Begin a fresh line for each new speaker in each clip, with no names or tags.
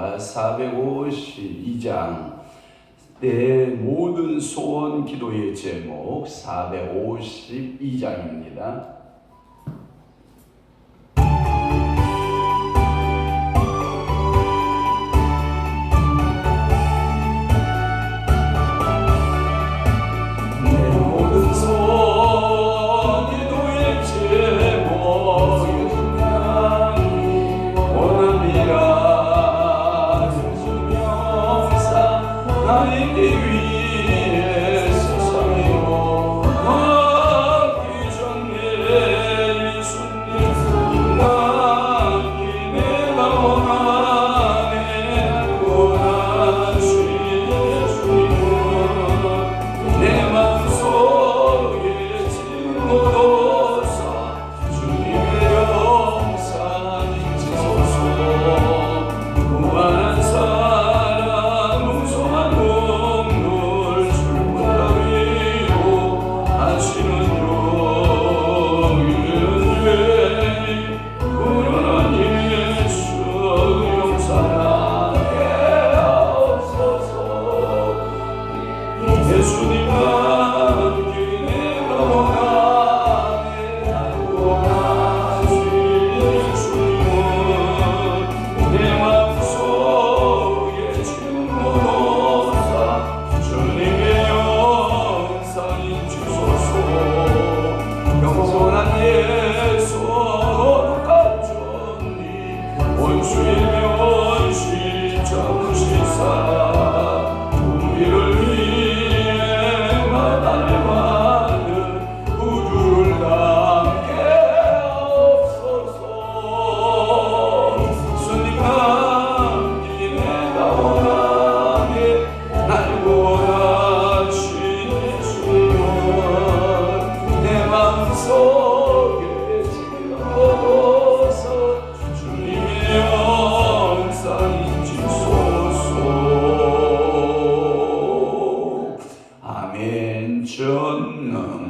기도와 452장 내 모든 소원 기도의 제목 452장입니다.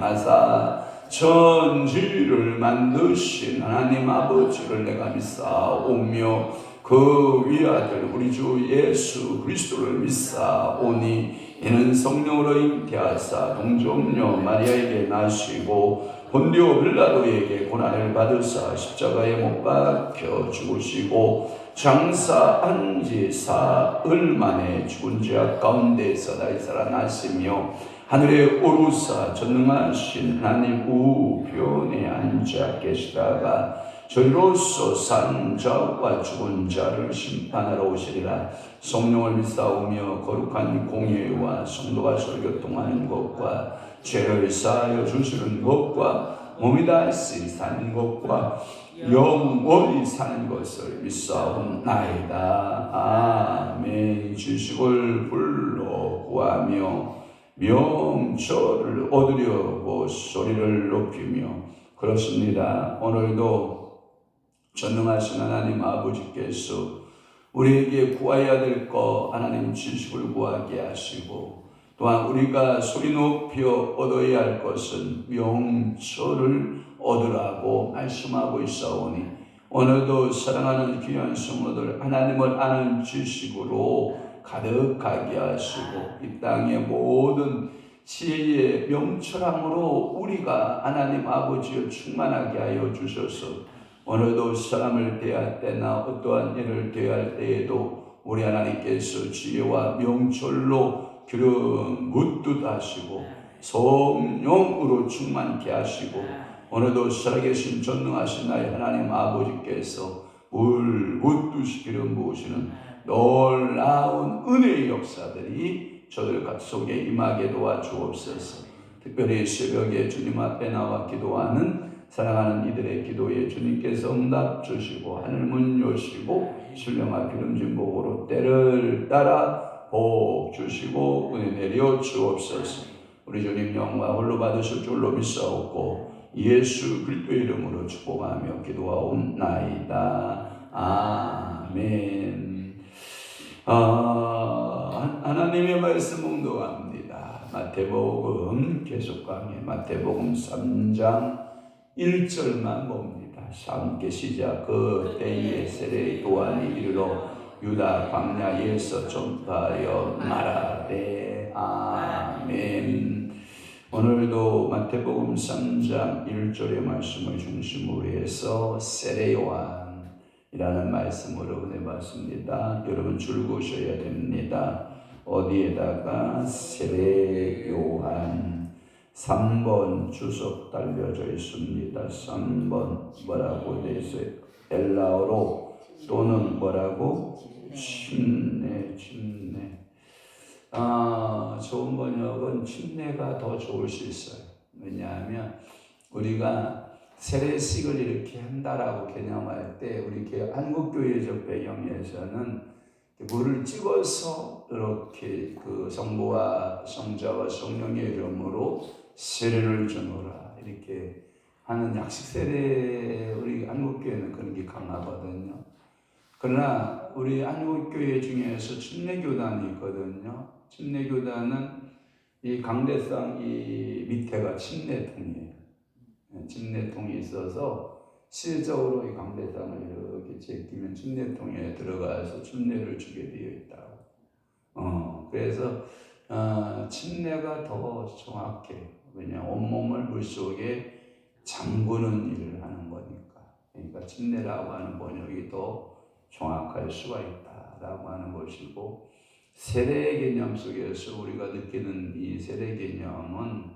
전능하사 천지를 만드신 하나님 아버지를 내가 믿사오며 그 위아들 우리 주 예수 그리스도를 믿사오니 이는 성령으로 잉태하사 동정녀 마리아에게 나시고 본디오 빌라도에게 고난을 받으사 십자가에 못 박혀 죽으시고 장사한 지 사흘 만에 죽은 자 가운데서 다시 살아나시며 하늘에 오르사 전능하신 하나님 우편에 앉아 계시다가 저희로서 산 자와 죽은 자를 심판하러 오시리라. 성령을 믿사오며 거룩한 공예와 성도가 설교통하는 것과 죄를 사하여 주시는 것과 몸이 다시 사는 것과 영원히 사는 것을 믿사옵나이다. 아멘. 지식을 불러 구하며 명철을 얻으려고 소리를 높이며 그렇습니다. 오늘도 전능하신 하나님 아버지께서 우리에게 구해야 될 것 하나님 지식을 구하게 하시고 또한 우리가 소리 높여 얻어야 할 것은 명철을 얻으라고 말씀하고 있사오니 오늘도 사랑하는 귀한 성도들 하나님을 아는 지식으로 가득하게 하시고 이 땅의 모든 지혜의 명철함으로 우리가 하나님 아버지를 충만하게 하여 주셔서 오늘도 사람을 대할 때나 어떠한 일을 대할 때에도 우리 하나님께서 지혜와 명철로 기름 묻듯 하시고 성령으로 충만케 하시고 오늘도 살아계신 전능하신 나의 하나님 아버지께서 물 묻듯이 기름 부으시는 놀라운 은혜의 역사들이 저들 속에 임하게 도와주옵소서. 특별히 새벽에 주님 앞에 나와 기도하는 사랑하는 이들의 기도에 주님께서 응답 주시고 하늘문 여시고 신령한 기름진 복으로 때를 따라 복 주시고 은혜 내려 주옵소서. 우리 주님 영광 홀로 받으실 줄로 믿사옵고 예수 그리스도의 이름으로 축복하며 기도하옵나이다. 아멘. 하나님의 말씀 묵도합니다. 마태복음 계속 강해. 마태복음 3장 1절만 봅니다. 함께 시작. 그 때에 세례 요한이 이르러 유다 광야에서 전파하여 말하되 아멘. 오늘도 마태복음 3장 1절의 말씀을 중심으로 해서 세례요한이라는 말씀으로 보내봤습니다. 여러분 줄거셔야 됩니다. 어디에다가 세례요한 3번 주석 달려져 있습니다. 3번 뭐라고 되어 있어요? 엘라어로 또는 뭐라고? 침례. 좋은 번역은 침례가 더 좋을 수 있어요. 왜냐하면 우리가 세례식을 이렇게 한다라고 개념할 때 우리 한국교회적 배경에서는 물을 찍어서 이렇게 그 성부와 성자와 성령의 이름으로 세례를 주노라 이렇게 하는 약식 세례, 우리 한국교회는 그런 게 강하거든요. 그러나 우리 한국교회 중에서 침례교단이 있거든요. 침례교단은 이 강대상 이 밑에가 침례통이에요. 침례통이 있어서 실적으로 이 강대상을 이렇게 제끼면 침례통에 들어가서 침례를 주게 되어 있다고. 그래서 침례가 더 정확해. 왜냐, 온몸을 물속에 잠그는 일을 하는 거니까. 그러니까 침례라고 하는 번역이 더 정확할 수가 있다라고 하는 것이고, 세례 개념 속에서 우리가 느끼는 이 세례 개념은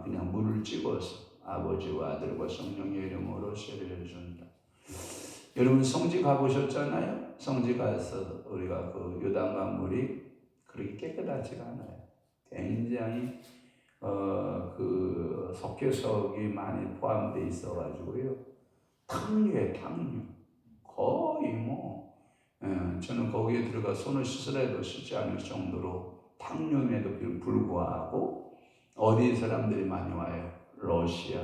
그냥 물을 찍어서 아버지와 아들과 성령의 이름으로 세례를 준다. 여러분 성지 가보셨잖아요. 성지 가서 우리가 그 요단강 물이 그렇게 깨끗하지가 않아요. 굉장히 그 석회석이 많이 포함되어 있어가지고요. 탕류에 탕류. 거의 뭐 저는 거기에 들어가 손을 씻으라도 씻지 않을 정도로 탕류임에도 불구하고 어디 사람들이 많이 와요? 러시아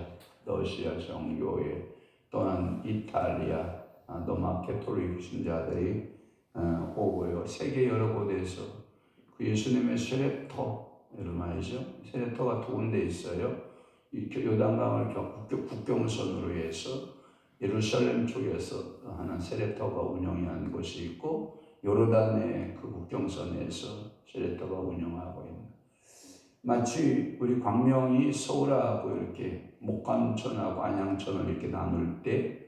정교회 또는 이탈리아 로마 가톨릭 신자들이 오고요. 세계 여러 곳에서 그 예수님의 세례터 여러분 알죠? 세례터가 두 군데 있어요. 이 요단강을 국경선으로 해서 예루살렘 쪽에서 하는 세례터가 운영하는 곳이 있고 요르단의 그 국경선에서 세례터가 운영하고 있는. 마치 우리 광명이 서울하고 이렇게 목감천하고 안양천을 이렇게 나눌 때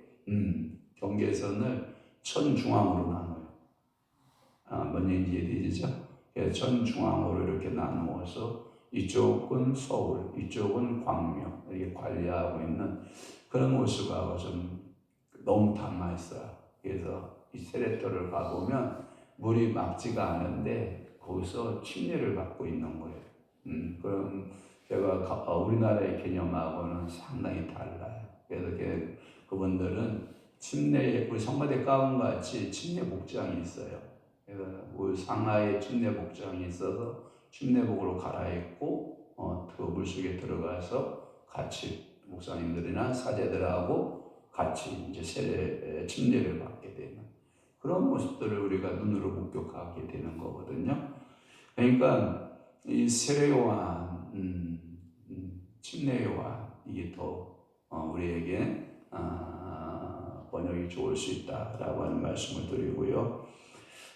경계선을 천중앙으로 나눠요. 뭔 얘기인지 이해되시죠? 천중앙으로 이렇게 나누어서 이쪽은 서울, 이쪽은 광명 이렇게 관리하고 있는 그런 모습하고 좀 너무 닮아 있어요. 그래서 이 세례터를 가보면 물이 맑지가 않은데 거기서 침례를 받고 있는 거예요. 그럼 제가 우리나라의 개념하고는 상당히 달라요. 그래서 그분들은 침례, 우리 성가대 가운같이 침례 복장이 있어요. 그래서 우리 상하에 침례 복장이 있어서 침례복으로 갈아입고 그 물속에 들어가서 같이 목사님들이나 사제들하고 같이 이제 세례 침례를 받게 되는 그런 모습들을 우리가 눈으로 목격하게 되는 거거든요. 그러니까 이 세례요한, 침례요한 이게 더 우리에게 번역이 좋을 수 있다라고 하는 말씀을 드리고요.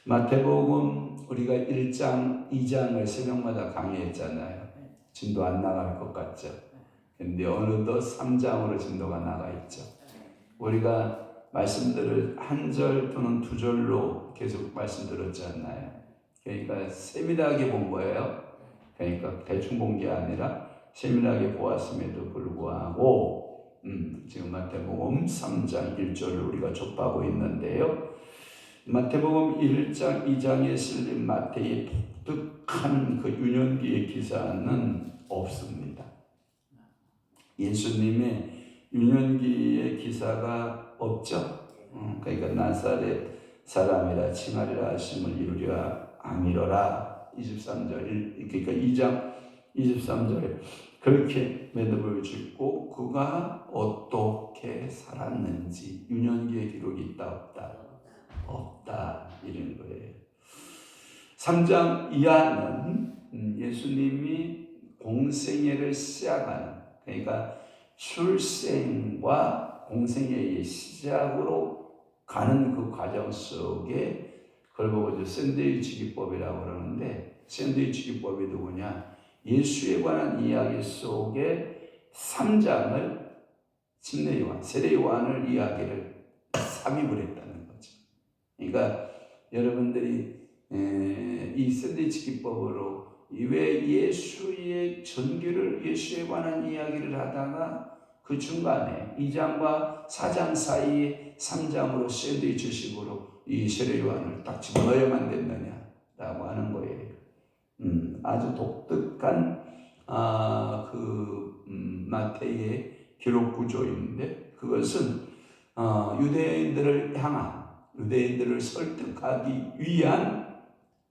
마태복음 우리가 1장, 2장을 새벽마다 강의했잖아요. 진도 안 나갈 것 같죠? 근데 어느덧 3장으로 진도가 나가 있죠. 우리가 말씀들을 한 절 또는 두 절로 계속 말씀드렸잖아요. 그러니까 세밀하게 본 거예요. 그러니까 대충 본 게 아니라 세밀하게 보았음에도 불구하고 지금 마태복음 3장 1절을 우리가 접하고 있는데요. 마태복음 1장 2장에 실린 마태의 독특한 그 유년기의 기사는 없습니다. 예수님의 유년기의 기사가 없죠. 그러니까 나사렛 사람이라 칭하리라 하심을 이루려 아미러라 23절 그러니까 2장 23절에 그렇게 매듭을 짓고 그가 어떻게 살았는지 유년기의 기록이 있다 없다 이런 거예요. 3장 이하는 예수님이 공생애를 시작하는 그러니까 출생과 공생애의 시작으로 가는 그 과정 속에 그걸 보고 이제 샌드위치 기법이라고 그러는데, 샌드위치 기법이 누구냐? 예수에 관한 이야기 속에 3장을 침례 요한, 세례 요한을 이야기를 삽입을 했다는 거죠. 그러니까 여러분들이 이 샌드위치 기법으로 왜 예수의 전교를, 예수에 관한 이야기를 하다가 그 중간에 2장과 4장 사이에 3장으로 샌드위치식으로 이 세례 요한을 딱 집어넣어야만 됐느냐라고 하는 거예요. 아주 독특한 마태의 기록 구조인데, 그것은 유대인들을 향한, 유대인들을 설득하기 위한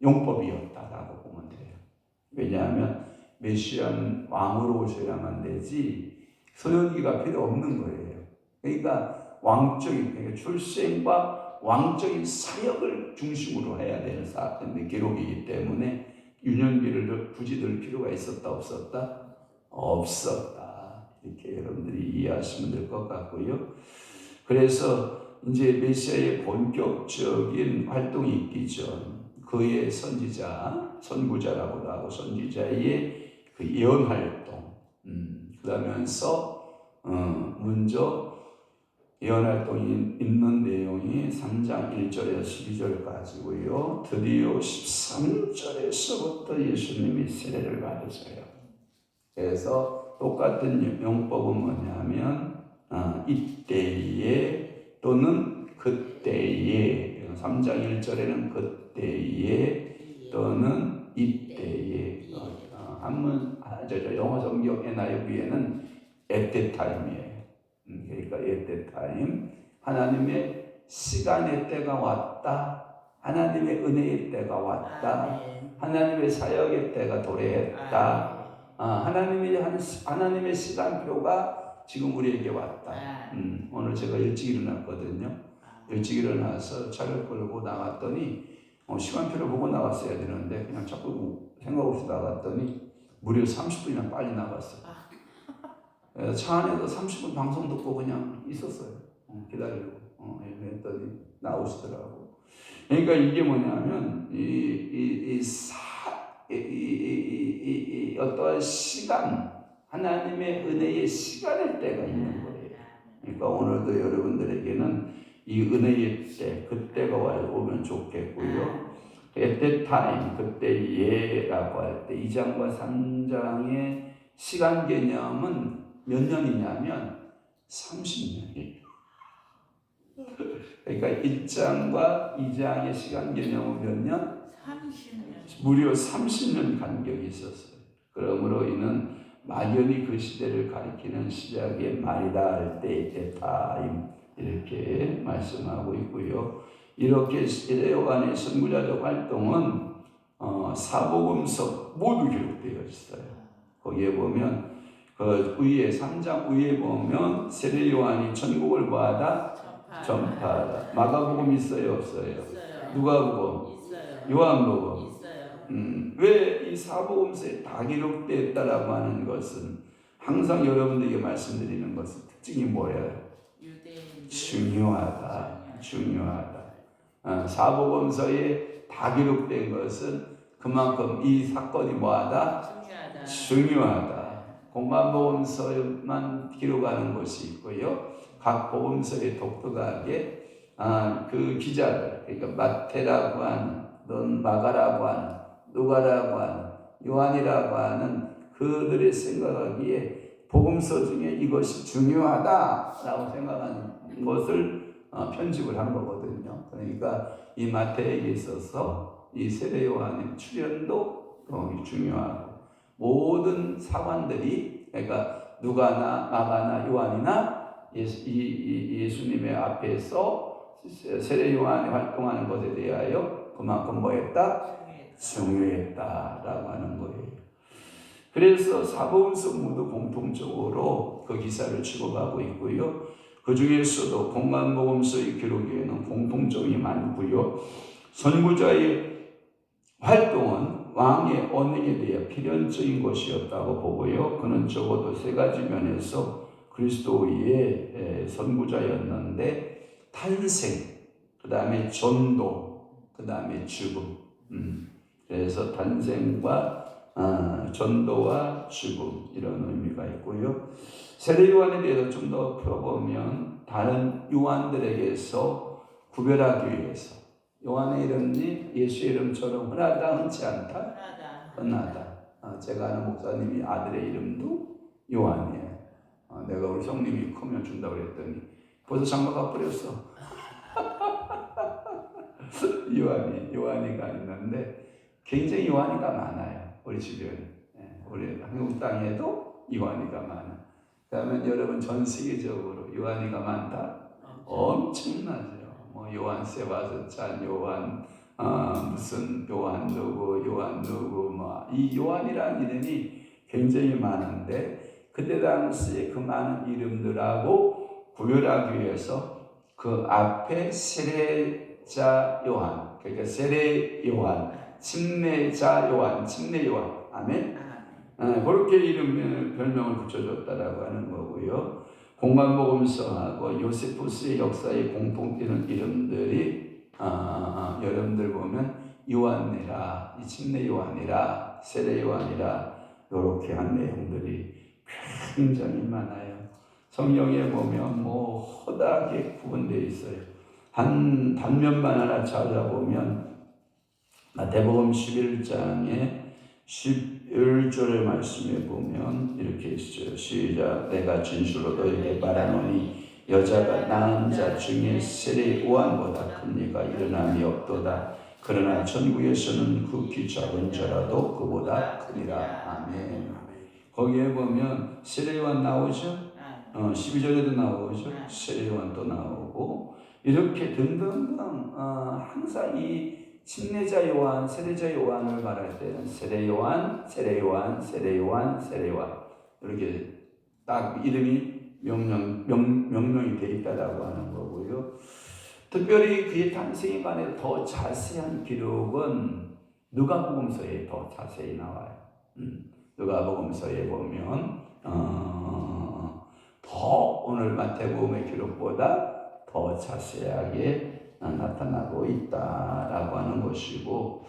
용법이었다라고 보면 돼요. 왜냐하면 메시아는 왕으로 오셔야만 되지 소년기가 필요 없는 거예요. 그러니까 왕적인, 그러니까 출생과 왕적인 사역을 중심으로 해야 되는 기록이기 때문에 유년기를 굳이 넣을 필요가 있었다 없었다? 없었다. 이렇게 여러분들이 이해하시면 될 것 같고요. 그래서 이제 메시아의 본격적인 활동이 있기 전 그의 선지자, 선구자라고도 하고 선지자의 그 예언 활동, 그러면서 먼저 예언 활동이 있는 내용이 3장 1절에서 12절까지고요. 드디어 13절에서부터 예수님이 세례를 받으세요. 그래서 똑같은 용법은 뭐냐면 이때에 또는 그때에, 3장 1절에는 그때에 또는 이때에, 한문 영어 성경 NIV에는 at that time이에요. 그러니까 at that time, 하나님의 시간의 때가 왔다, 하나님의 은혜의 때가 왔다, 하나님의 사역의 때가 도래했다, 하나님의 시간표가 지금 우리에게 왔다. 오늘 제가 일찍 일어났거든요. 일찍 일어나서 차를 끌고 나갔더니 시간표를 보고 나갔어야 되는데 그냥 자꾸 생각 없이 나갔더니 무려 30분이나 빨리 나갔어요. 차 안에서 30분 방송 듣고 그냥 있었어요. 기다리고 했더니 나오시더라고. 그러니까 이게 뭐냐면 어떠한 시간, 하나님의 은혜의 시간의 때가 있는 거예요. 그러니까 오늘도 여러분들에게는 이 은혜의 때, 그때가 오면 좋겠고요. at that time, 그때예라고 할 때 2장과 3장의 시간 개념은 몇 년이냐면 30년이에요. 그러니까 1장과 2장의 시간 개념은 몇 년? 30년. 무려 30년 간격이 있었어요. 그러므로 이는 막연히 그 시대를 가리키는 시작의 말이다 할 때 타임, 이렇게 말씀하고 있고요. 이렇게 세례 요한의 선구자적 활동은 사복음서 모두 기록되어 있어요. 거기에 보면 그 위에 3장 위에 보면 세례 요한이 천국을 뭐하다? 전파하다. 마가복음 있어요, 없어요? 누가복음, 요한복음. 왜 이 사복음서에 다 기록되었다라고 하는 것은 항상 여러분들에게 말씀드리는 것은 특징이 뭐예요? 중요하다. 사복음서에 다 기록된 것은 그만큼 이 사건이 뭐하다? 중요하다. 공관복음서만 기록하는 것이 있고요. 각 복음서에 독특하게 그 기자들, 그러니까 마태라고 하는, 넌 마가라고 하는, 누가라고 하는, 요한이라고 하는 그들의 생각하기에 복음서 중에 이것이 중요하다라고 생각하는 것을 편집을 한 거거든요. 그러니까 이 마태에게 있어서 이 세례 요한의 출현도 중요하고, 모든 사관들이, 그러니까 누가나 마가나 요한이나 예수님의 앞에서 세례 요한이 활동하는 것에 대하여 그만큼 뭐했다? 중요했다라고 하는 거예요. 그래서 사복음서 모두 공통적으로 그 기사를 취급하고 있고요. 그 중에서도 공관복음서의 기록에는 공통점이 많고요. 선구자의 활동은 왕의 언행에 대해 필연적인 것이었다고 보고요. 그는 적어도 세 가지 면에서 그리스도의 선구자였는데, 탄생, 그 다음에 전도, 그 그 다음에 죽음. 그래서 탄생과 전도와 죽음 이런 의미가 있고요. 세례 요한에 대해서 좀 더 풀어보면 다른 요한들에게서 구별하기 위해서 요한의 이름이 예수의 이름처럼 흔하다 흔치 않다? 흔하다. 제가 아는 목사님이 아들의 이름도 요한이에요. 내가 우리 형님이 크면 준다고 그랬더니 벌써 장가가 버렸어. 요한이가 있는데 굉장히 요한이가 많아요. 우리 주변에. 우리 한국 땅에도 요한이가 많아. 그러면 여러분 전 세계적으로 요한이가 많다? 엄청나죠. 뭐 요한 세바스찬, 요한 무슨 요한 누구, 뭐 이 요한이라는 이름이 굉장히 많은데 그때 당시에 그 많은 이름들하고 구별하기 위해서 그 앞에 세례자 요한, 그러니까 세례 요한, 침례자 요한, 침례 요한, 아멘. 그렇게 이름 별명을 붙여줬다라고 하는 거고요. 공간복음서하고 요세푸스의 역사에 공통되는 이름들이 여러분들 보면 요한이라, 이 침례 요한이라, 세례 요한이라 이렇게 한 내용들이 굉장히 많아요. 성경에 보면 뭐 허다하게 구분되어 있어요. 한 단면만 하나 찾아보면 마태복음 11장에 11절의 말씀에 보면 이렇게 있어요. 시작. 내가 진실로 너에게 말하노니 여자가 낳은 자 중에 세례 요한보다 큰 이가 일어남이 없도다. 그러나 천국에서는 극히 작은 자라도 그보다 크니라. 아멘. 거기에 보면 세례 요한 나오죠. 12절에도 나오죠. 세례 요한도 나오고 이렇게 등등등 항상 이 침례자 요한, 세례자 요한을 말할 때는 세례 요한, 세례 요한, 세례 요한, 세례 요한 이렇게 딱 이름이 명명이 되어 있다라고 하는 거고요. 특별히 그의 탄생에 관해 더 자세한 기록은 누가복음서에 더 자세히 나와요. 누가복음서에 보면 더 오늘 마태복음의 기록보다 더 자세하게 나타나고 있다라고 하는 것이고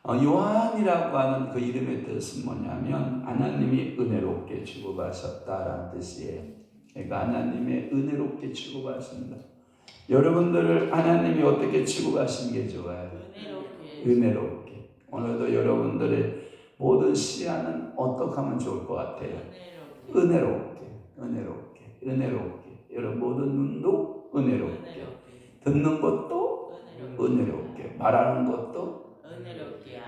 요한이라고 하는 그 이름의 뜻은 뭐냐면 하나님이 은혜롭게 취급하셨다라는 뜻이에요. 그러니까 하나님의 은혜롭게 취급하신다. 여러분들을 하나님이 어떻게 취급하시는 게 좋아요? 은혜롭게. 오늘도 여러분들의 모든 시야는 어떻게 하면 좋을 것 같아요? 은혜롭게. 여러분 모든 눈도 은혜롭게. 듣는 것도 은혜롭게. 말하는 것도 은혜롭게.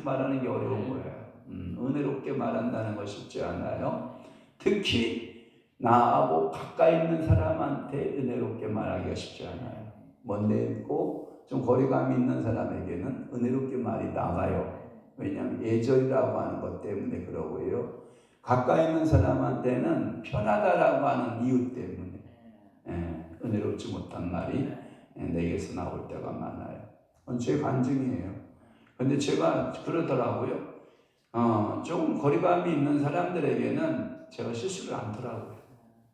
말하는 게 어려운 거예요. 은혜롭게 말한다는 거 쉽지 않아요. 특히 나하고 가까이 있는 사람한테 은혜롭게 말하기가 쉽지 않아요. 먼데 있고 좀 거리감이 있는 사람에게는 은혜롭게 말이 나가요. 왜냐하면 예절이라고 하는 것 때문에 그러고요. 가까이 있는 사람한테는 편하다라고 하는 이유 때문에 은혜롭지 못한 말이 내게서 나올 때가 많아요. 그건 제 간증이에요. 근데 제가 그러더라고요. 조금 거리감이 있는 사람들에게는 제가 실수를 않더라고요.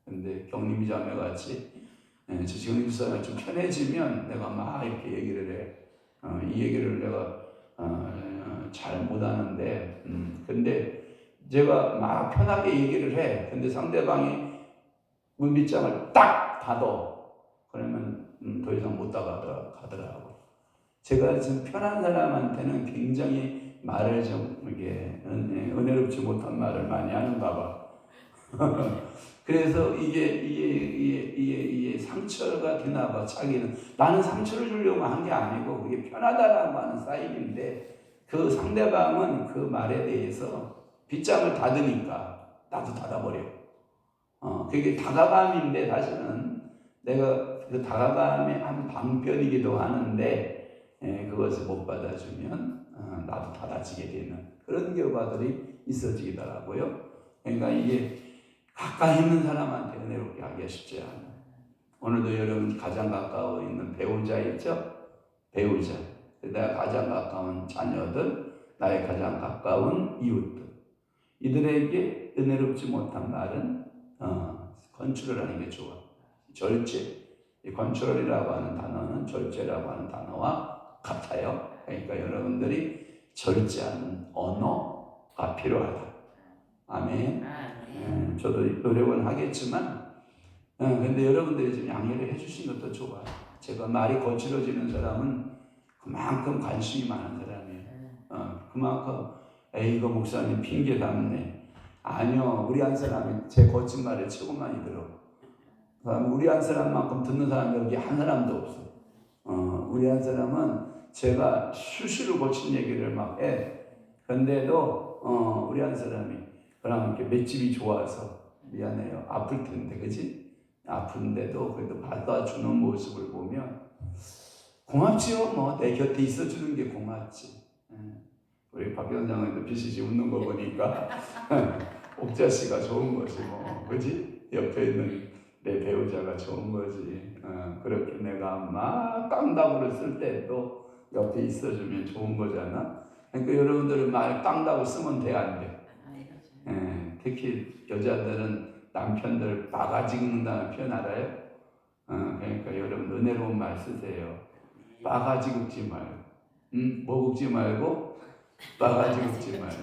근데 경림이 자매 같이 경림 집사가 좀 편해지면 내가 막 이렇게 얘기를 해. 이 얘기를 내가 잘 못하는데 근데 제가 막 편하게 얘기를 해. 근데 상대방이 문빗장을 딱 닫어. 그러면 더 이상 못 가더라고. 제가 지금 편한 사람한테는 굉장히 말을 좀 이게 은혜롭지 못한 말을 많이 하는가 봐. 그래서 이게 상처가 되나 봐. 자기는 나는 상처를 주려고 한 게 아니고 그게 편하다라고 하는 사인인데 그 상대방은 그 말에 대해서 빗장을 닫으니까 나도 닫아버려. 그게 다가감인데 사실은 내가 그 다가감의 한 방편이기도 하는데 그것을 못 받아주면 나도 닫아지게 되는 그런 결과들이 있어지더라고요. 그러니까 이게 가까이 있는 사람한테 은혜롭게 하기가 쉽지 않아요. 오늘도 여러분 가장 가까워 있는 배우자 있죠? 배우자. 내가 가장 가까운 자녀들, 나의 가장 가까운 이웃들. 이들에게 은혜롭지 못한 말은 컨트롤 하는 게 좋아. 절제. 이 컨트롤이라고 하는 단어는 절제라고 하는 단어와 같아요. 그러니까 여러분들이 절제하는 언어가 필요하다. 아멘. 저도 노력은 하겠지만, 근데 여러분들이 좀 양해를 해주신 것도 좋아요. 제가 말이 거칠어지는 사람은 그만큼 관심이 많은 사람이에요. 그만큼 이거 목사님 핑계 담네. 아니요, 우리 한 사람이 제 거친 말을 최고 많이 들어. 우리 한 사람만큼 듣는 사람이 여기 한 사람도 없어. 우리 한 사람은 제가 수시로 거친 얘기를 막 해. 그런데도 우리 한 사람이 그냥 이렇게 맷집이 좋아서 미안해요. 아플 텐데, 그지? 아픈데도 그래도 받아주는 모습을 보면 고맙지요. 뭐 내 곁에 있어주는 게 고맙지. 우리 박 위원장님도 비시시 웃는 거 보니까 옥자씨가 좋은 거지 뭐, 그지? 옆에 있는 내 배우자가 좋은 거지. 그렇게 내가 막 깡다구를 쓸 때도 옆에 있어주면 좋은 거잖아. 그러니까 여러분들은 말 깡다구 쓰면 돼, 안 돼? 특히 여자들은 남편들 바가지 긁는다는 표현 알아요? 그러니까 여러분 은혜로운 말 쓰세요. 바가지 긁지 말고, 뭐 긁지 말고 바가지 긁지 말고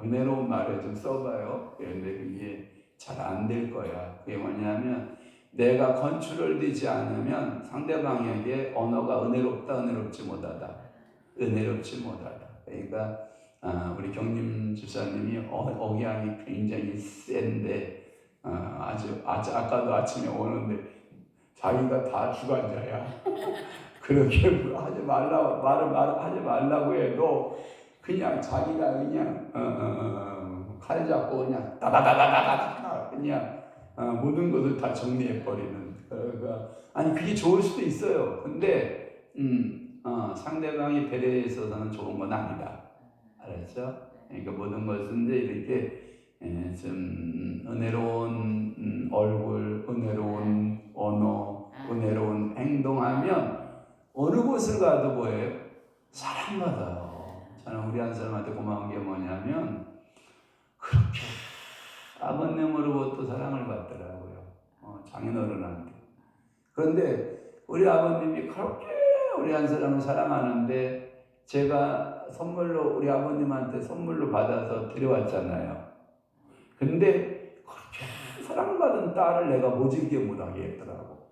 은혜로운 말을 좀 써봐요. 그런데 그게 잘 안 될 거야. 그게 뭐냐면 내가 컨트롤되지 않으면 상대방에게 언어가 은혜롭다, 은혜롭지 못하다, 은혜롭지 못하다. 그러니까 우리 경림 집사님이 억양이 굉장히 센데 아까도 아침에 오는데 자기가 다 주관자야. 그렇게 하지 말라고 말을 하지 말라고 해도 그냥 자기가 그냥 칼 잡고 그냥 다다다다다다 그냥 모든 것을 다 정리해 버리는. 아니 그게 좋을 수도 있어요. 근데 상대방이 배려에 있어서는 좋은 건 아니다. 알았죠? 그러니까 모든 것은 이제 이렇게 좀 은혜로운 얼굴, 은혜로운 언어, 은혜로운 행동하면 어느 곳을 가도 뭐예요? 사랑받아요. 저는 우리 한 사람한테 고마운 게 뭐냐면 그렇게 아버님으로부터 사랑을 받더라고요. 장인어른한테. 그런데 우리 아버님이 그렇게 우리 한 사람을 사랑하는데 제가 선물로 우리 아버님한테 선물로 받아서 데려왔잖아요. 근데 그렇게 사랑받은 딸을 내가 모질게 못하게 했더라고.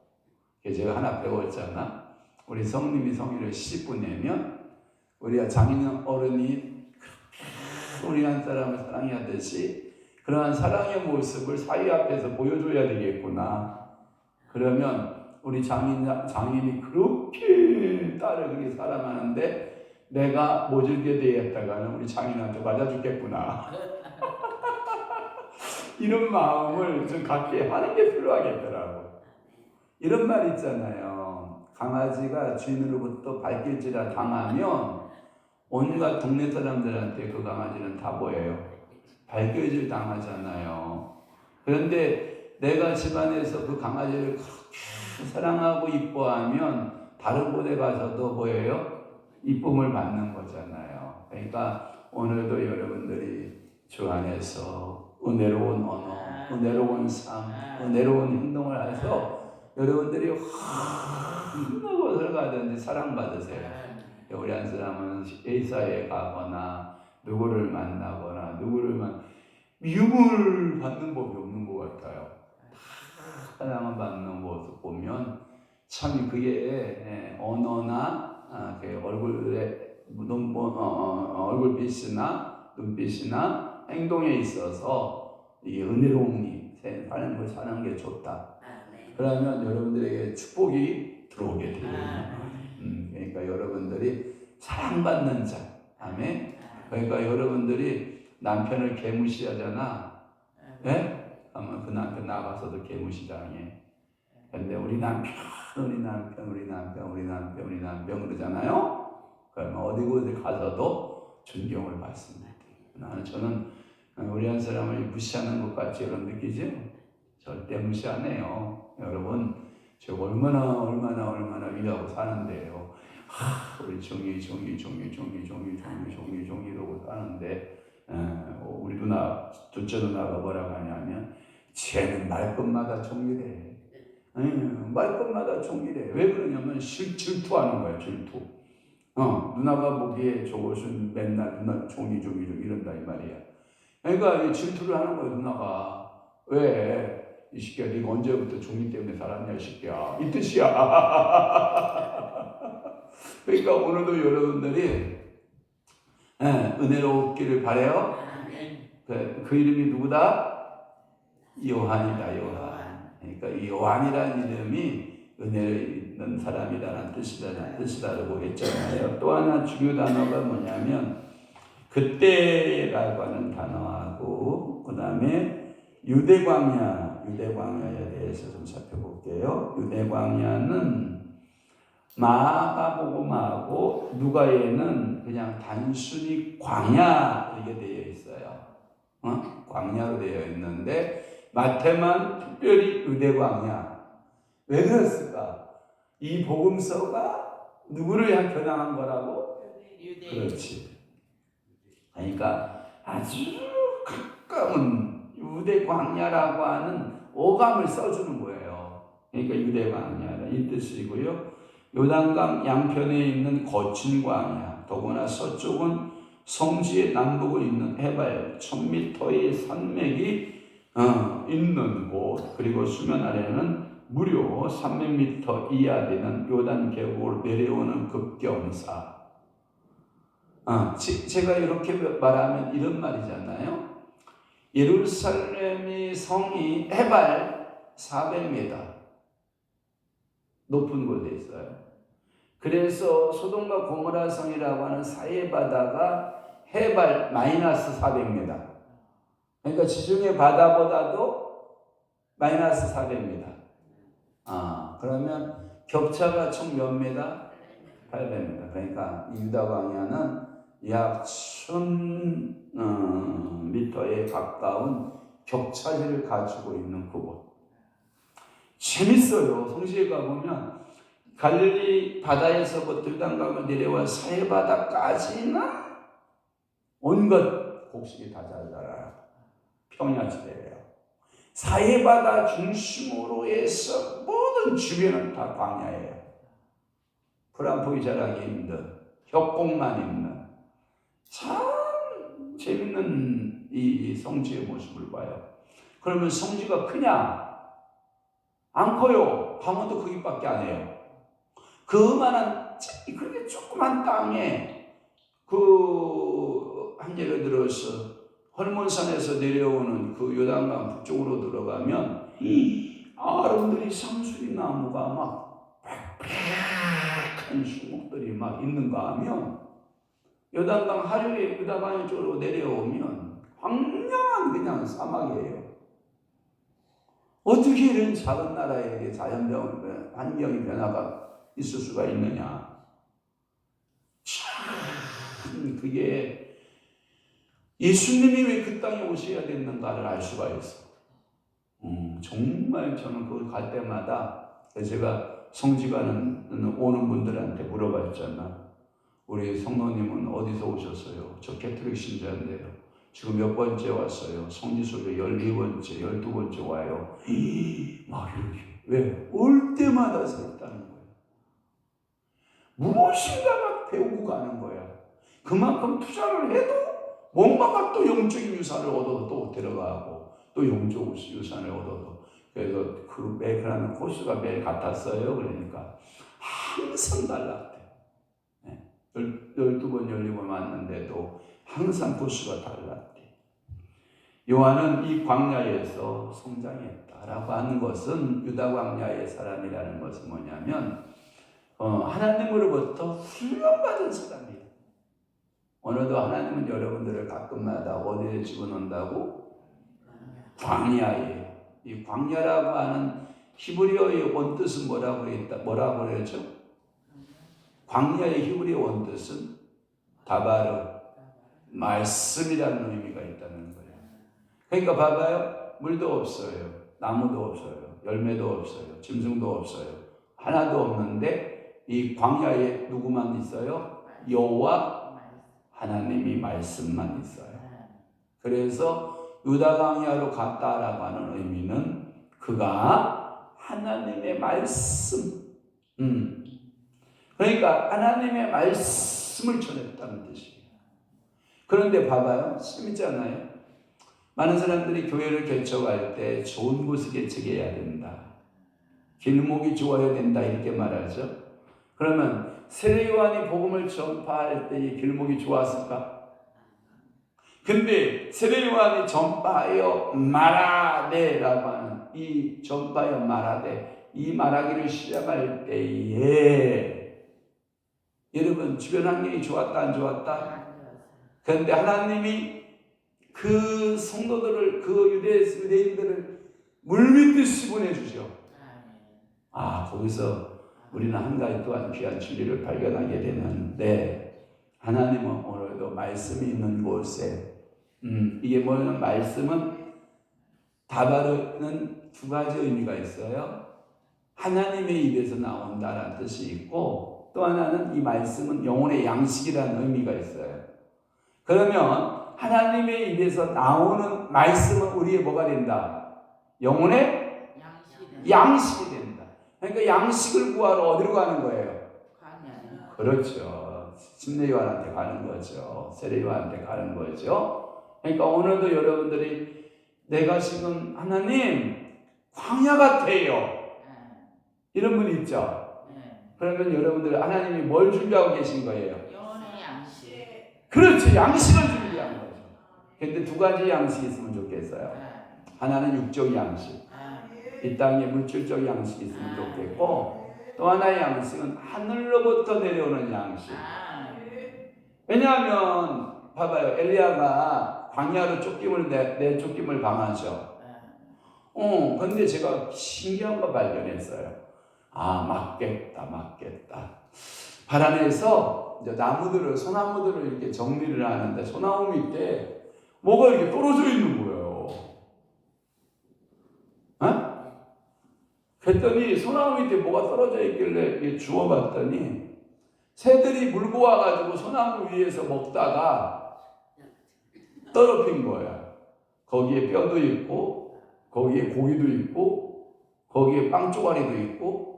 제가 하나 배웠잖아. 우리 성님이 성의를 씻고 내면 우리 장인 어른이 우리 한 사람을 사랑하듯이 그러한 사랑의 모습을 사회 앞에서 보여줘야 되겠구나. 그러면 우리 장인이 그렇게 딸을 그렇게 사랑하는데 내가 모질게 되었다가는 우리 장인한테 맞아 죽겠구나. 이런 마음을 좀 갖게 하는 게 필요하겠더라고. 이런 말 있잖아요. 강아지가 주인으로부터 발길질을 당하면 온갖 동네 사람들한테 그 강아지는 다 뭐예요? 발길질 당하잖아요. 그런데 내가 집안에서 그 강아지를 그렇게 사랑하고 이뻐하면 다른 곳에 가서도 뭐예요? 이쁨을 받는 거잖아요. 그러니까 오늘도 여러분들이 주 안에서 은혜로운 언어, 은혜로운 삶, 은혜로운 행동을 해서 여러분들이 어느 곳을 가든지 사랑받으세요. 우리 한 사람은 회사에 가거나 누구를 만나거나 미움을 받는 법이 없는 것 같아요. 사랑을 받는 모습 보면 참 그게 언어나 얼굴빛이나 눈빛이나 행동에 있어서 이게 은혜로움이 삶을 사는 게 좋다. 그러면 여러분들에게 축복이 들어오게 돼요. 그러니까 여러분들이 사랑받는 자, 아멘. 그러니까 여러분들이 남편을 개무시하잖아. 예? 그러면 그 남편 나가서도 개무시당해. 근데 우리 남편 그러잖아요. 그러면 어디 곳에 가서도 존경을 받습니다. 저는 우리 한 사람을 무시하는 것 같이 여러분 느끼죠? 절대 무시 안 해요. 여러분, 저 얼마나 위하고 사는데요. 우리 종이 이러고 사는데, 우리 둘째 누나가 뭐라고 하냐면, 쟤는 말끝마다 종이래. 말끝마다 종이래. 왜 그러냐면 질투하는 거야, 질투. 누나가 보기에 저것은 맨날 누나 종이 이런다 이 말이야. 그러니까 질투를 하는 거예요. 누나가 왜 이 새끼야 네가 언제부터 종이 때문에 살았냐 이 새끼야 이 뜻이야. 그러니까 오늘도 여러분들이 은혜롭기를 바래요. 그 이름이 누구다? 요한이다. 요한. 그러니까 이 요한이라는 이름이 은혜를 있는 사람이라는 뜻이라고 했잖아요. 또 하나 중요 단어가 뭐냐면 그때라고 하는 단어하고 그 다음에 유대광야에 대해서 좀 살펴볼게요. 유대광야는 마가복음하고 누가에는 그냥 단순히 광야 이렇게 되어 있어요. 광야로 되어 있는데 마태만 특별히 유대광야. 왜 그랬을까? 이 복음서가 누구를 겨냥한 거라고? 그렇지. 그러니까 아주 가까운 유대 광야라고 하는 오감을 써주는 거예요. 그러니까 유대 광야 이 뜻이고요. 요단강 양편에 있는 거친 광야, 더구나 서쪽은 성지의 남북을 잇는 해발 1000m의 산맥이 있는 곳, 그리고 수면 아래는 무려 300m 이하 되는 요단 계곡으로 내려오는 급경사. 제가 이렇게 말하면 이런 말이잖아요. 예루살렘의 성이 해발 400m 높은 곳에 있어요. 그래서 소돔과 고모라 성이라고 하는 사해 바다가 해발 마이너스 400m. 그러니까 지중해 바다보다도 마이너스 400m. 그러면 격차가 총 몇 미터? 800m. 그러니까 유다 광야는 약 1000m에 가까운 격차를 가지고 있는 그곳. 재밌어요. 성지에 가보면 갈릴리 바다에서부터 요단강을 내려와 사해바다까지는 온갖 곡식이 다 자라라 평야지대예요. 사해바다 중심으로 해서 모든 주변은 다 광야예요. 풀한포기 자라기 힘든 협곡만 있는 참 재밌는 이 성지의 모습을 봐요. 그러면 성지가 크냐? 안 커요. 강원도 크기밖에 안 해요. 그만한 그렇게 조그만 땅에 한 예를 들어서 헐몬산에서 내려오는 그 요단강 북쪽으로 들어가면 아름드리 상수리 나무가 막 빽빽한 수목들이 막 있는가 하면 요단강 하류에 유다강 쪽으로 내려오면 황량한 그냥 사막이에요. 어떻게 이런 작은 나라에 자연 환경의 변화가 있을 수가 있느냐. 참 그게 예수님이 왜 그 땅에 오셔야 됐는가를 알 수가 있어. 정말 저는 그걸 갈 때마다 제가 성지가는 오는 분들한테 물어봤잖아. 우리 성도님은 어디서 오셨어요? 저 캐톨릭 신자인데요. 지금 몇 번째 왔어요? 성지순례 12번째, 12번째 와요. 막 이렇게. 왜? 올 때마다 새롭다는 거예요. 무엇인가가 배우고 가는 거야. 그만큼 투자를 해도 뭔가가 또 영적인 유산을 얻어도 또 들어가고 또 영적 유산을 얻어도. 그래서 그 매그라는 코스가 매일 같았어요. 그러니까 항상 달랐대. 12번, 12번 왔는데도 항상 코스가 달랐대. 요한은 이 광야에서 성장했다라고 하는 것은 유다 광야의 사람이라는 것은 뭐냐면 하나님으로부터 훈련받은 사람이에요. 오늘도 하나님은 여러분들을 가끔마다 어디에 집어넣는다고? 광야에. 이 광야라고 하는 히브리어의 원뜻은 뭐라고 그랬죠? 광야의 히브리어 원뜻은 다바르, 말씀이라는 의미가 있다는 거예요. 그러니까 봐봐요. 물도 없어요. 나무도 없어요. 열매도 없어요. 짐승도 없어요. 하나도 없는데 이 광야에 누구만 있어요? 여호와 하나님이 말씀만 있어요. 그래서 유다 광야로 갔다라고 하는 의미는 그가 하나님의 말씀. 그러니까 하나님의 말씀을 전했다는 뜻이에요. 그런데 봐봐요. 재밌잖아요. 많은 사람들이 교회를 개척할 때 좋은 곳을 개척해야 된다. 길목이 좋아야 된다 이렇게 말하죠. 그러면 세례요한이 복음을 전파할 때 이 길목이 좋았을까? 근데 세례요한이 전파하여 말하되라고 하는 이 전파하여 말하되 이 말하기를 시작할 때에 여러분 주변 환경이 좋았다 안 좋았다? 그런데 하나님이 그 성도들을 그 유대인들을 물밀듯이 보내주죠. 거기서 우리는 한 가지 또한 귀한 진리를 발견하게 되는데 하나님은 오늘도 말씀이 있는 곳에 이게 뭐냐면 말씀은 다바르는 두 가지 의미가 있어요. 하나님의 입에서 나온다는 뜻이 있고 또 하나는 이 말씀은 영혼의 양식이라는 의미가 있어요. 그러면 하나님의 입에서 나오는 말씀은 우리의 뭐가 된다? 영혼의 양식이 된다. 그러니까 양식을 구하러 어디로 가는 거예요? 그렇죠. 침례요한한테 가는 거죠. 세례요한한테 가는 거죠. 그러니까 오늘도 여러분들이 내가 지금 하나님 광야 같아요. 이런 분 있죠. 그러면 여러분들이 하나님이 뭘 준비하고 계신 거예요?
영혼의 양식.
그렇지. 양식을 준비한 거죠. 근데 두 가지 양식이 있으면 좋겠어요. 하나는 육적 양식. 이 땅에 물질적 양식이 있으면 좋겠고 또 하나의 양식은 하늘로부터 내려오는 양식. 왜냐하면 봐봐요. 엘리야가 광야로 쫓김을 내쫓김을 당하죠. 근데 제가 신기한 거 발견했어요. 맞겠다. 발 안에서 이제 나무들을 소나무들을 이렇게 정리를 하는데 소나무 밑에 뭐가 이렇게 떨어져 있는 거예요. 그랬더니 소나무 밑에 뭐가 떨어져 있길래 주워봤더니 새들이 물고 와가지고 소나무 위에서 먹다가 떨어진 거야. 거기에 뼈도 있고 거기에 고기도 있고 거기에 빵 조가리도 있고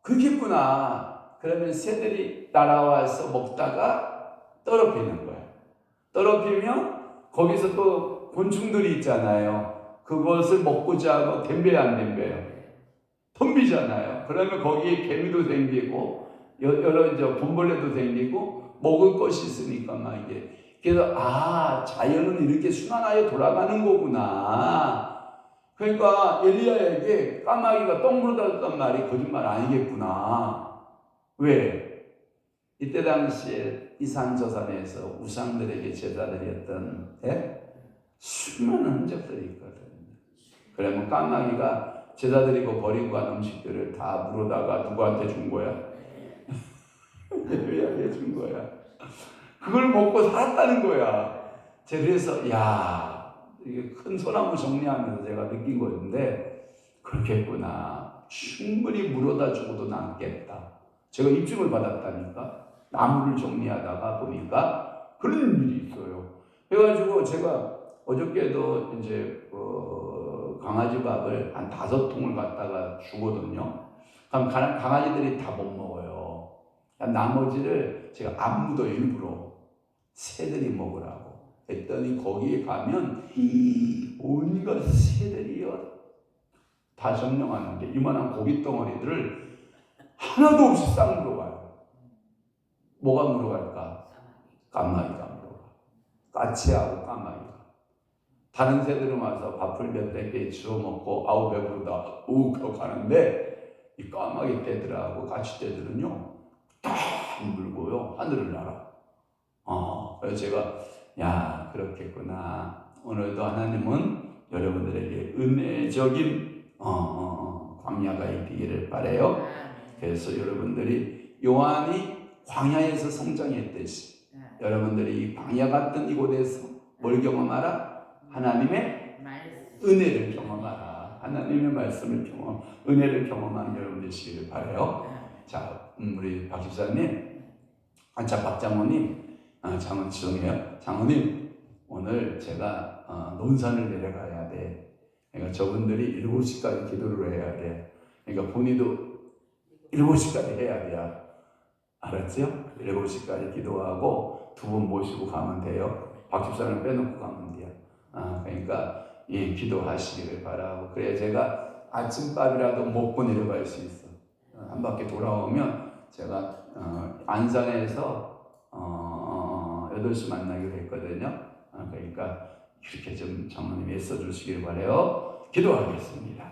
그렇겠구나. 그러면 새들이 날아와서 먹다가 떨어지는 거야. 떨어지면 거기서 또 곤충들이 있잖아요. 그것을 먹고자 하고 덤벼요 안 덤벼요? 덤비잖아요. 그러면 거기에 개미도 생기고 여러 이제 곰벌레도 생기고 먹을 것이 있으니까 막 이게 그래서 자연은 이렇게 순환하여 돌아가는 거구나. 그러니까 엘리야에게 까마귀가 똥 물어다줬단 말이 거짓말 아니겠구나. 왜? 이때 당시에 이산저산에서 우상들에게 제사드렸던 수많은 흔적들이 있거든요. 그러면 까마귀가 제사드리고 버리고 간 음식들을 다 물어다가 누구한테 준 거야? 엘리야에게 준 거야. 그걸 먹고 살았다는 거야. 그래서 이게 큰 소나무 정리하면서 제가 느낀 건데 그렇겠구나. 충분히 물어다 주고도 남겠다. 제가 입증을 받았다니까. 나무를 정리하다가 보니까 그런 일이 있어요. 그래가지고 제가 어저께도 이제 강아지 밥을 한 5통을 갖다가 주거든요. 그럼 강아지들이 다 못 먹어요. 나머지를 제가 안 묻어 일부러 새들이 먹으라고. 했더니 거기에 가면 온갖 새들이요 다 점령하는데 이만한 고기 덩어리들을 하나도 없이 싹 물어가요. 뭐가 물어갈까? 까마귀가 물어가. 까치하고 까마귀가. 다른 새들은 와서 밥을 몇 개 주워 먹고 아우 배부르다 하고 가는데 이 까마귀 떼들하고 까치 떼들은요 다 물고요 하늘을 날아. 그래서 제가 그렇겠구나. 오늘도 하나님은 여러분들에게 은혜적인 광야가 있기를 바라요. 그래서 여러분들이 요한이 광야에서 성장했듯이 여러분들이 이 광야 같은 이곳에서 뭘 경험하라? 하나님의 은혜를 경험하라. 하나님의 말씀을 은혜를 경험하는 여러분 되시기를 바라요. 자, 우리 박 집사님, 박 장모님, 죄송해요. 장모님, 오늘 제가 논산을 내려가야 돼. 그러니까 저분들이 7시까지 기도를 해야 돼. 그러니까 본인도 7시까지 해야 돼요. 알았죠? 7시까지 기도하고 두 분 모시고 가면 돼요. 박 집사는 빼놓고 가면 돼요. 그러니까 기도하시기를 바라고, 그래야 제가 아침밥이라도 먹고 내려갈 수 있어. 한 바퀴 돌아오면 제가 안산에서 8시 만나기로 했거든요. 그러니까 이렇게 좀 장로님 애써주시길 바라요. 기도하겠습니다.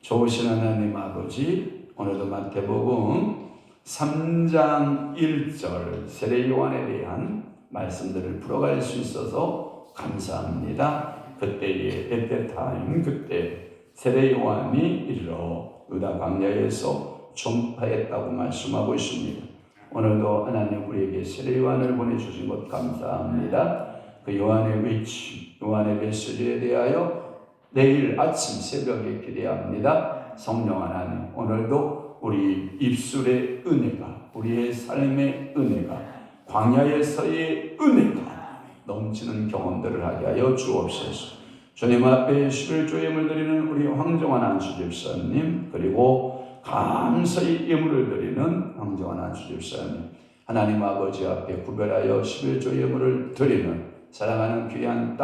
좋으신 하나님 아버지, 오늘도 마태복음 3장 1절 세례 요한에 대한 말씀들을 풀어갈 수 있어서 감사합니다. 그때에 에테타임, 그때 세례 요한이 이르러 유다 광야에서 전파했다고 말씀하고 있습니다. 오늘도 하나님 우리에게 세례 요한을 보내주신 것 감사합니다. 그 요한의 위치, 요한의 메시지에 대하여 내일 아침 새벽에 기대합니다. 성령 하나님, 오늘도 우리 입술의 은혜가, 우리의 삶의 은혜가, 광야에서의 은혜가 넘치는 경험들을 하게 하여 주옵소서. 주님 앞에 11조 예물 드리는 우리 황정환 안수집사님, 그리고 감사의 예물을 드리는 황정환 안수집사님, 하나님 아버지 앞에 구별하여 11조 예물을 드리는 사랑하는 귀한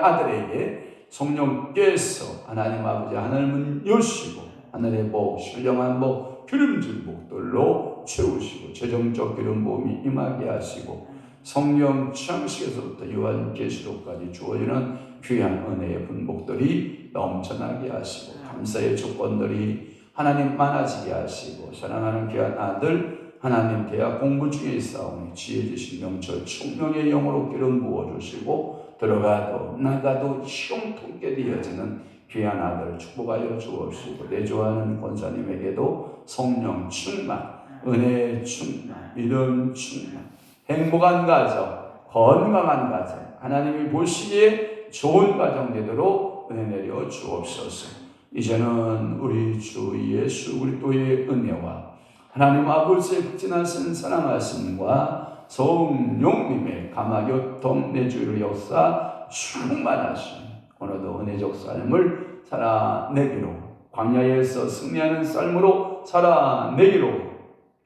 아들에게 성령께서 하나님 아버지 하늘문 여시고 하늘의 복, 신령한 복, 기름진 복들로 채우시고 재정적 기름 부음이 임하게 하시고 성령 창식에서부터 요한계시록까지 주어지는 귀한 은혜의 분복들이 넘쳐나게 하시고 감사의 조건들이 하나님 많아지게 하시고 사랑하는 귀한 아들 하나님 대학 공부 중에 있사오니 지혜 지식 명철 총명의 영으로 기름 부어주시고 들어가도 나가도 형통케 되어지는 귀한 아들 축복하여 주옵시고 내 좋아하는 권사님에게도 성령 충만, 은혜 충만, 믿음 충만, 행복한 가정, 건강한 가정, 하나님이 보시기에 좋은 가정 되도록 은혜 내려 주옵소서. 이제는 우리 주 예수 그리스도의 은혜와 하나님 아버지의 극진하신 사랑하심과 성령님의 감화교통 내주의 역사 충만하신 오늘도 은혜적 삶을 살아내기로, 광야에서 승리하는 삶으로 살아내기로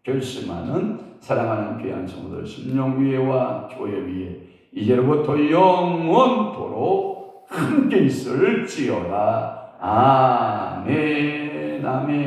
결심하는 사랑하는 귀한 성도들 심령 위에와 교회 위에 이제로부터 영원토록 함께 있을지어다. 아멘. 아멘.